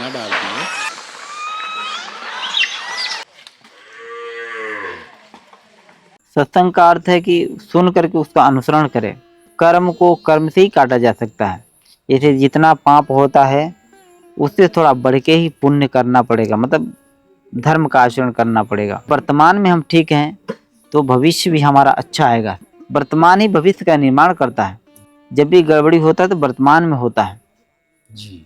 खाना डाल दिए। सत्संग का अर्थ है कि सुन करके उसका अनुसरण करें। कर्म को कर्म से ही काटा जा सकता है। जैसे जितना पाप होता है उससे थोड़ा बढ़ के ही पुण्य करना पड़ेगा, मतलब धर्म का आचरण करना पड़ेगा। वर्तमान में हम ठीक हैं तो भविष्य भी हमारा अच्छा आएगा। वर्तमान ही भविष्य का निर्माण करता है। जब भी गड़बड़ी होता है तो वर्तमान में होता है। जी।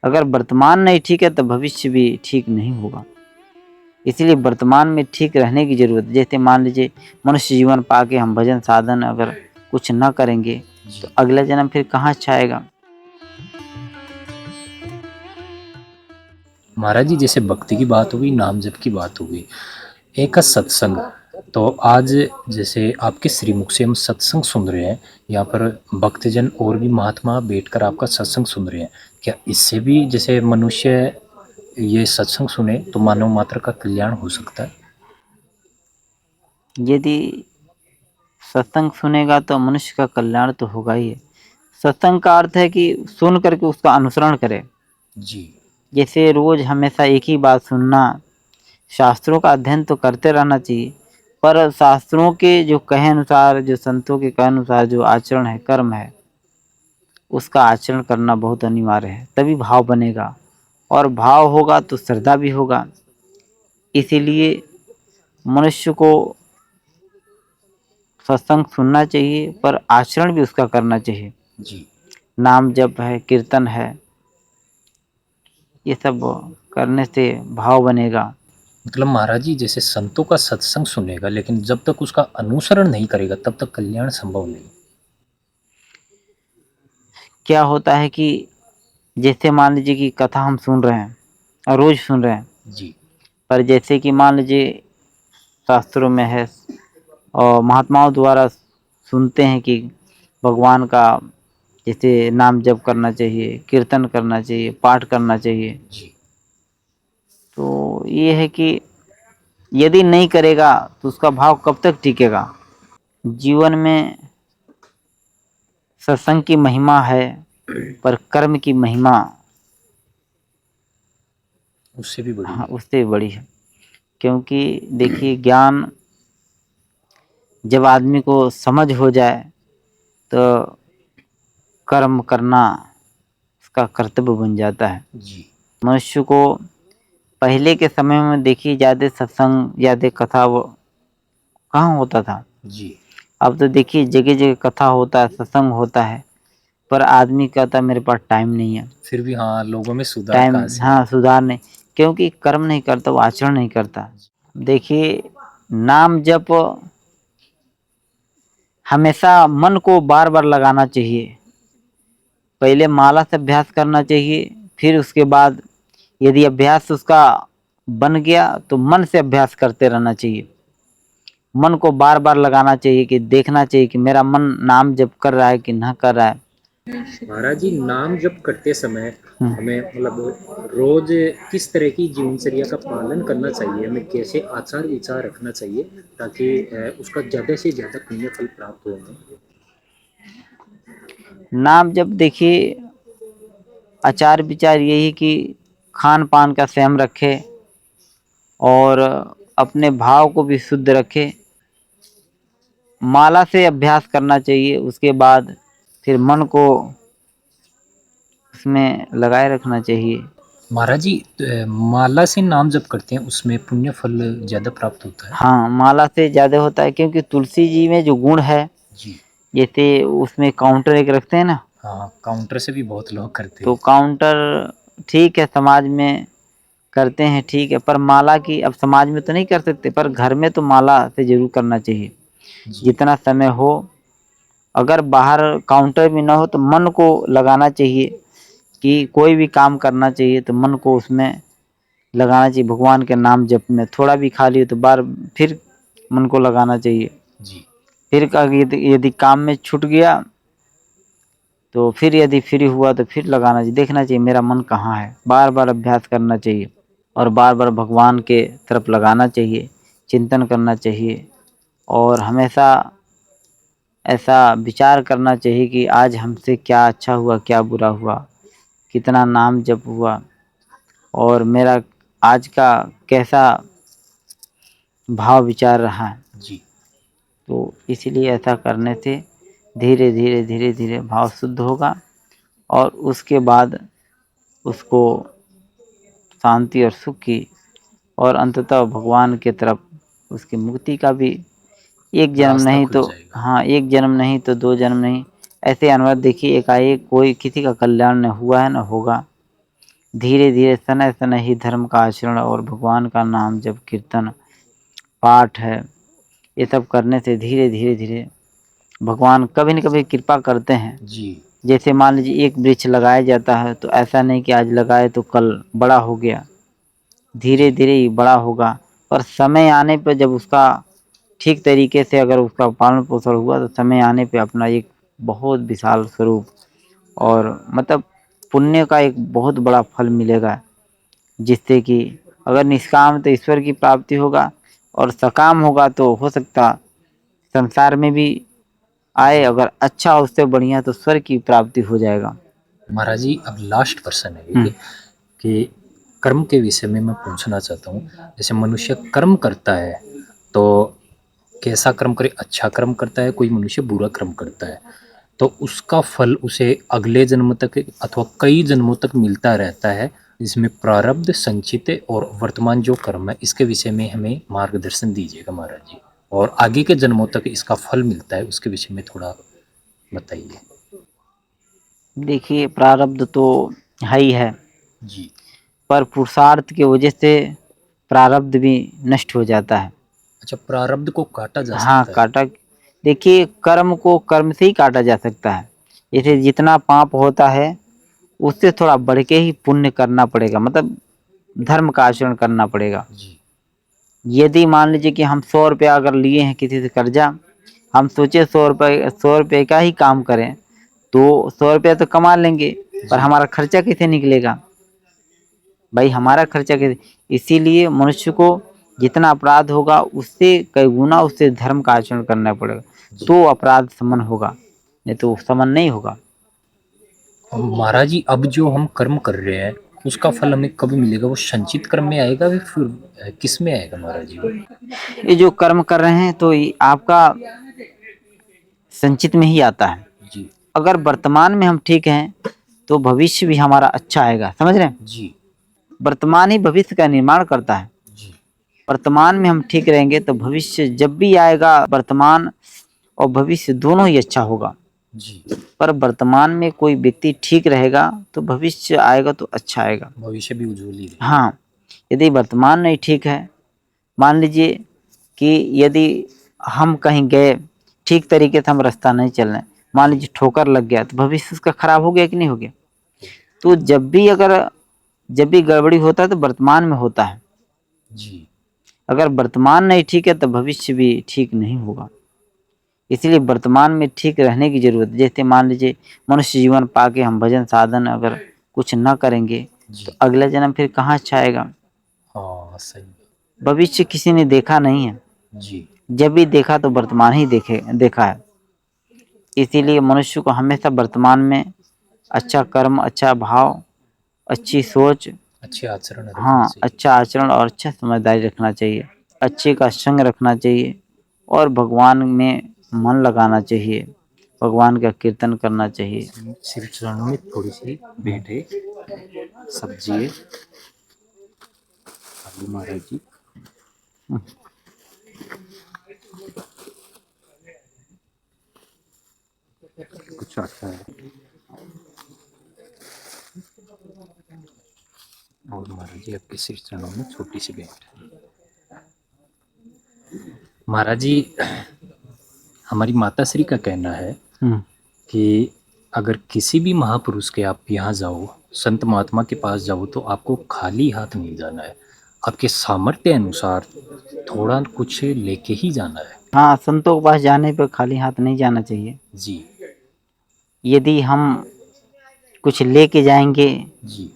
अगर वर्तमान नहीं ठीक है तो भविष्य भी ठीक नहीं होगा। इसलिए वर्तमान में ठीक रहने की जरूरत है। जैसे मान लीजिए मनुष्य जीवन पाके हम भजन साधन अगर कुछ न करेंगे तो जी। अगला जन्म फिर कहाँ अच्छा आएगा। महाराज जी, जैसे भक्ति की बात हुई, नाम जप की बात हुई, एक का सत्संग। तो आज जैसे आपके श्रीमुख से हम सत्संग सुन रहे हैं, यहाँ पर भक्तजन और भी महात्मा बैठकर आपका सत्संग सुन रहे हैं, क्या इससे भी जैसे मनुष्य ये सत्संग सुने तो मानव मात्र का कल्याण हो सकता है? यदि सत्संग सुनेगा तो मनुष्य का कल्याण तो होगा ही है। सत्संग का अर्थ है कि सुन करके उसका अनुसरण करे। जी। जैसे रोज हमेशा एक ही बात सुनना, शास्त्रों का अध्ययन तो करते रहना चाहिए, पर शास्त्रों के जो कहे अनुसार, जो संतों के कहे अनुसार जो आचरण है, कर्म है, उसका आचरण करना बहुत अनिवार्य है। तभी भाव बनेगा, और भाव होगा तो श्रद्धा भी होगा। इसीलिए मनुष्य को सत्संग सुनना चाहिए पर आचरण भी उसका करना चाहिए। जी। नाम जप है, कीर्तन है, ये सब करने से भाव बनेगा। मतलब महाराज जी, जैसे संतों का सत्संग सुनेगा लेकिन जब तक उसका अनुसरण नहीं करेगा तब तक कल्याण संभव नहीं। क्या होता है कि जैसे मान लीजिए कि कथा हम सुन रहे हैं और रोज सुन रहे हैं, जी। पर जैसे कि मान लीजिए शास्त्रों में है और महात्माओं द्वारा सुनते हैं कि भगवान का जैसे नाम जप करना चाहिए, कीर्तन करना चाहिए, पाठ करना चाहिए। जी। तो ये है कि यदि नहीं करेगा तो उसका भाव कब तक टिकेगा। जीवन में सत्संग की महिमा है, पर कर्म की महिमा उससे भी बड़ी हाँ है। उससे बड़ी है। क्योंकि देखिए ज्ञान जब आदमी को समझ हो जाए तो कर्म करना उसका कर्तव्य बन जाता है। जी। मनुष्य को पहले के समय में देखिए ज़्यादा सत्संग, ज़्यादा कथा वो कहाँ होता था। जी। अब तो देखिए जगह जगह कथा होता है, सत्संग होता है, पर आदमी कहता मेरे पास टाइम नहीं है। फिर भी हाँ, लोगों में सुधार टाइम, कहाँ से हाँ आएगा? सुधार नहीं, क्योंकि कर्म नहीं करता, वो आचरण नहीं करता। देखिए नाम जप हमेशा मन को बार बार लगाना चाहिए। पहले माला से अभ्यास करना चाहिए, फिर उसके बाद यदि अभ्यास उसका बन गया तो मन से अभ्यास करते रहना चाहिए। मन को बार बार लगाना चाहिए कि देखना चाहिए कि मेरा मन नाम जप कर रहा है कि ना कर रहा है। महाराज जी, नाम जप करते समय हम्म। हमें मतलब रोज किस तरह की जीवनचर्या का पालन करना चाहिए, हमें कैसे आचार विचार रखना चाहिए ताकि उसका ज्यादा से ज्यादा पुण्य फल प्राप्त हो हमें? नाम जप देखिए आचार विचार यही कि खान पान का संयम रखे और अपने भाव को भी शुद्ध रखे। माला से अभ्यास करना चाहिए, उसके बाद फिर मन को उसमें लगाए रखना चाहिए। महाराज जी, माला से नाम जप करते हैं उसमें पुण्य फल ज्यादा प्राप्त होता है? हाँ माला से ज़्यादा होता है, क्योंकि तुलसी जी में जो गुण है, जी। जैसे उसमें काउंटर एक रखते हैं ना, हाँ, काउंटर से भी बहुत लोग करते तो हैं। काउंटर ठीक है समाज में करते हैं, ठीक है, पर माला की अब समाज में तो नहीं कर सकते, पर घर में तो माला से जरूर करना चाहिए जी। जितना समय हो। अगर बाहर काउंटर भी ना हो तो मन को लगाना चाहिए कि कोई भी काम करना चाहिए तो मन को उसमें लगाना चाहिए। भगवान के नाम जप में थोड़ा भी खाली हो तो बार फिर मन को लगाना चाहिए। जी। फिर यदि काम में छूट गया तो फिर यदि फ्री हुआ तो फिर लगाना चाहिए, देखना चाहिए मेरा मन कहाँ है, बार बार अभ्यास करना चाहिए और बार बार भगवान के तरफ लगाना चाहिए, चिंतन करना चाहिए। और हमेशा ऐसा विचार करना चाहिए कि आज हमसे क्या अच्छा हुआ, क्या बुरा हुआ, कितना नाम जप हुआ, और मेरा आज का कैसा भाव विचार रहा है। जी, तो इसीलिए ऐसा करने से धीरे धीरे धीरे धीरे भाव शुद्ध होगा और उसके बाद उसको शांति और सुख की और अंततः भगवान के तरफ उसकी मुक्ति का भी एक जन्म रास्ता नहीं खुल तो, जाएगा। हाँ, एक जन्म नहीं तो दो जन्म नहीं, ऐसे अनवरत देखिए एकाएक कोई किसी का कल्याण न हुआ है न होगा। धीरे धीरे शनय शनय ही धर्म का आचरण और भगवान का नाम जब कीर्तन पाठ है, ये सब करने से धीरे धीरे धीरे भगवान कभी न कभी कृपा करते हैं। जी, जैसे मान लीजिए एक वृक्ष लगाया जाता है तो ऐसा नहीं कि आज लगाए तो कल बड़ा हो गया, धीरे जी, धीरे ही बड़ा होगा। पर समय आने पर जब उसका ठीक तरीके से अगर उसका पालन पोषण हुआ तो समय आने पे अपना एक बहुत विशाल स्वरूप और मतलब पुण्य का एक बहुत बड़ा फल मिलेगा, जिससे कि अगर निष्काम तो ईश्वर की प्राप्ति होगा और सकाम होगा तो हो सकता संसार में भी आए, जी। अगर अच्छा उससे बढ़िया तो स्वर्ग की प्राप्ति हो जाएगा। महाराज जी, अब लास्ट प्रश्न है हुँ, ये कि कर्म के विषय में मैं पूछना चाहता हूँ। जैसे मनुष्य कर्म करता है तो कैसा कर्म करे? अच्छा कर्म करता है, कोई मनुष्य बुरा कर्म करता है तो उसका फल उसे अगले जन्म तक अथवा कई जन्मों तक मिलता रहता है। इसमें प्रारब्ध, संचित और वर्तमान जो कर्म है इसके विषय में हमें मार्गदर्शन दीजिएगा महाराज जी, और आगे के जन्मों तक इसका फल मिलता है उसके विषय में थोड़ा बताइए। देखिए प्रारब्ध तो है ही है, जी, पर पुरुषार्थ की वजह से प्रारब्ध भी नष्ट हो जाता है। अच्छा, प्रारब्ध को काटा जा हाँ, सकता है। काटा, देखिए कर्म को कर्म से ही काटा जा सकता है। जैसे जितना पाप होता है उससे थोड़ा बढ़ के ही पुण्य करना पड़ेगा, मतलब धर्म का आचरण करना पड़ेगा। जी, यदि मान लीजिए कि हम 100 रुपया अगर लिए हैं किसी से कर्जा, हम सोचे 100 रुपये का ही काम करें तो 100 रुपया तो कमा लेंगे, पर जी, हमारा खर्चा कैसे निकलेगा? भाई हमारा खर्चा कैसे, इसीलिए मनुष्य को जितना अपराध होगा उससे कई गुना उससे धर्म का आचरण करना पड़ेगा, जी। तो अपराध समन होगा, नहीं तो समन नहीं होगा। और महाराज जी, अब जो हम कर्म कर रहे हैं उसका फल हमें कब मिलेगा? वो संचित कर्म में आएगा या फिर किस में आएगा महाराज जी वो? ये जो कर्म कर रहे हैं तो ये आपका संचित में ही आता है। जी, अगर वर्तमान में हम ठीक हैं तो भविष्य भी हमारा अच्छा आएगा, समझ रहे हैं? जी, वर्तमान ही भविष्य का निर्माण करता है। जी, वर्तमान में हम ठीक रहेंगे तो भविष्य जब भी आएगा, वर्तमान और भविष्य दोनों ही अच्छा होगा। जी। पर वर्तमान में कोई व्यक्ति ठीक रहेगा तो भविष्य आएगा तो अच्छा आएगा। भविष्य भी उज्जवल ही रहेगा। हाँ, यदि वर्तमान नहीं ठीक है, मान लीजिए कि यदि हम कहीं गए, ठीक तरीके से हम रास्ता नहीं चल रहे, मान लीजिए ठोकर लग गया तो भविष्य उसका खराब हो गया कि नहीं हो गया? तो जब भी गड़बड़ी होता है तो वर्तमान में होता है। जी, अगर वर्तमान नहीं ठीक है तो भविष्य भी ठीक नहीं होगा। इसलिए वर्तमान में ठीक रहने की ज़रूरत है। जैसे मान लीजिए मनुष्य जीवन पाके हम भजन साधन अगर कुछ न करेंगे तो जी। अगला जन्म फिर कहाँ अच्छा आएगा? हाँ, सही बात। भविष्य किसी ने देखा नहीं है, जी, जब भी देखा तो वर्तमान ही देखा है। इसीलिए मनुष्य को हमेशा वर्तमान में अच्छा कर्म, अच्छा भाव, अच्छी सोच, अच्छे आचरण रखने हाँ, चाहिए। अच्छा आचरण और अच्छा समझदारी रखना चाहिए। अच्छे का संग रखना चाहिए और भगवान में मन लगाना चाहिए। भगवान का कीर्तन करना चाहिए। श्री चरणों में थोड़ी सी भेंट है, सब्जी है। आलू महाराज जी। कुछ आता है और महाराज जी आपके श्री चरणों में छोटी सी भेंट। महाराज जी, हमारी माता श्री का कहना है हम्म, कि अगर किसी भी महापुरुष के आप यहाँ जाओ, संत महात्मा के पास जाओ तो आपको खाली हाथ नहीं जाना है, आपके सामर्थ्य अनुसार थोड़ा कुछ लेके ही जाना है। हाँ, संतों के पास जाने पर खाली हाथ नहीं जाना चाहिए। जी, यदि हम कुछ लेके जाएंगे जी,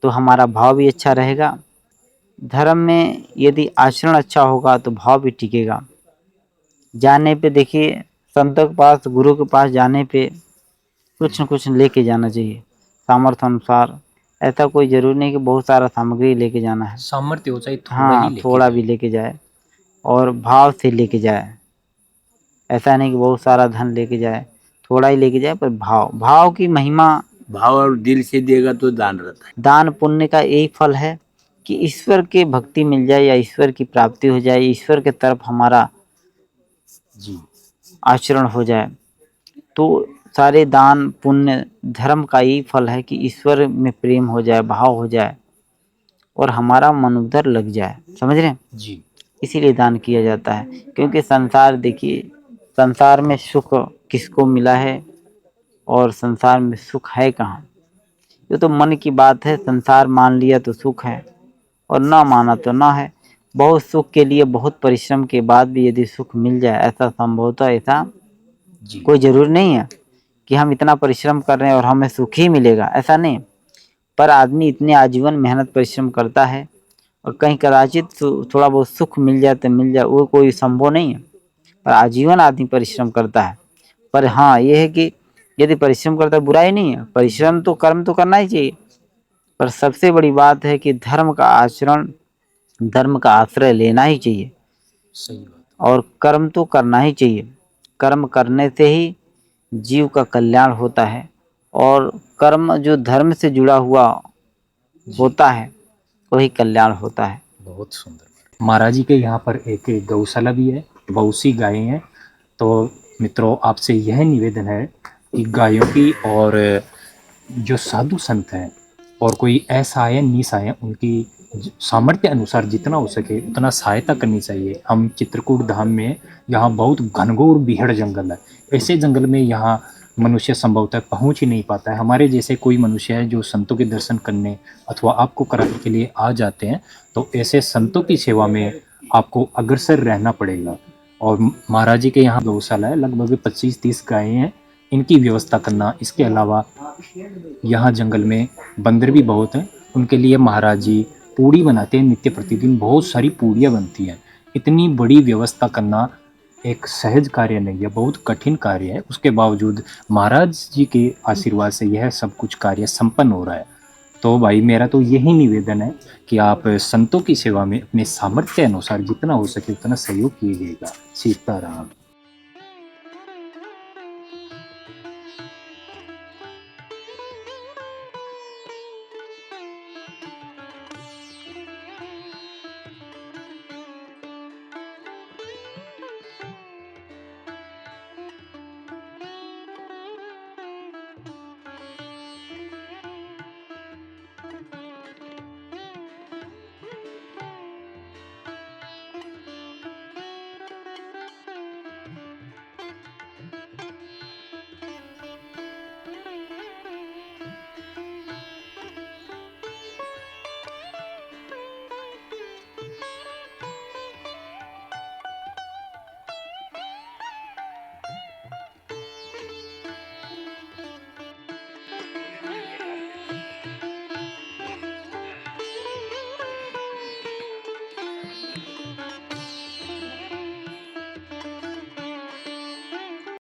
तो हमारा भाव भी अच्छा रहेगा। धर्म में यदि आचरण अच्छा होगा तो भाव भी टिकेगा। जाने पे देखिए, संतों के पास, गुरु के पास जाने पे कुछ न कुछ लेके जाना चाहिए, सामर्थ्य अनुसार। ऐसा कोई ज़रूरी नहीं कि बहुत सारा सामग्री लेके जाना है। सामर्थ्य हो चाहे थोड़ा ही हाँ, लेके थोड़ा जाए। भी लेके जाए और भाव से लेके जाए। ऐसा नहीं कि बहुत सारा धन लेके जाए, थोड़ा ही लेके जाए पर भाव की महिमा। भाव और दिल से देगा तो दान रहता है। दान पुण्य का यही फल है कि ईश्वर की भक्ति मिल जाए या ईश्वर की प्राप्ति हो जाए, ईश्वर के तरफ हमारा जी, आचरण हो जाए। तो सारे दान पुण्य धर्म का यही फल है कि ईश्वर में प्रेम हो जाए, भाव हो जाए और हमारा मन उधर लग जाए। समझ रहे हैं? जी, इसीलिए दान किया जाता है। क्योंकि संसार देखिए, संसार में सुख किसको मिला है और संसार में सुख है कहाँ? ये तो मन की बात है। संसार मान लिया तो सुख है और ना माना तो ना है। बहुत सुख के लिए बहुत परिश्रम के बाद भी यदि सुख मिल जाए, ऐसा संभवतः ऐसा जी, कोई ज़रूरी नहीं है कि हम इतना परिश्रम कर रहे हैं और हमें सुख ही मिलेगा, ऐसा नहीं। पर आदमी इतने आजीवन मेहनत परिश्रम करता है और कहीं कदाचित थोड़ा बहुत सुख मिल जाए तो मिल जाए, वो कोई संभव नहीं है। पर आजीवन आदमी परिश्रम करता है। पर हाँ, ये है कि यदि परिश्रम करता है बुराई नहीं है, परिश्रम तो कर्म तो करना ही चाहिए। पर सबसे बड़ी बात है कि धर्म का आचरण, धर्म का आश्रय लेना ही चाहिए सही बात। और कर्म तो करना ही चाहिए। कर्म करने से ही जीव का कल्याण होता है और कर्म जो धर्म से जुड़ा हुआ जी, होता है वही कल्याण होता है। बहुत सुंदर। महाराज जी के यहाँ पर एक गौशाला भी है, बहुत सी गायें हैं। तो मित्रों, आपसे यह निवेदन है कि गायों की और जो साधु संत हैं और कोई असहाय निसहाय हैं, उनकी सामर्थ्य अनुसार जितना हो सके उतना सहायता करनी चाहिए। हम चित्रकूट धाम में, यहाँ बहुत घनघोर बीहड़ जंगल है। ऐसे जंगल में यहाँ मनुष्य संभवतः पहुंच ही नहीं पाता है। हमारे जैसे कोई मनुष्य है जो संतों के दर्शन करने अथवा आपको कराने के लिए आ जाते हैं, तो ऐसे संतों की सेवा में आपको अग्रसर रहना पड़ेगा। और महाराज जी के यहाँ गौशाला है, लगभग 25-30 गायें हैं। इनकी व्यवस्था करना, इसके अलावा यहाँ जंगल में बंदर भी बहुत हैं, उनके लिए महाराज जी पूड़ी बनाते हैं। नित्य प्रतिदिन बहुत सारी पूड़ियाँ बनती हैं। इतनी बड़ी व्यवस्था करना एक सहज कार्य नहीं है, बहुत कठिन कार्य है। उसके बावजूद महाराज जी के आशीर्वाद से यह सब कुछ कार्य संपन्न हो रहा है। तो भाई, मेरा तो यही निवेदन है कि आप संतों की सेवा में अपने सामर्थ्य अनुसार जितना हो सके उतना सहयोग कीजिएगा। सीताराम।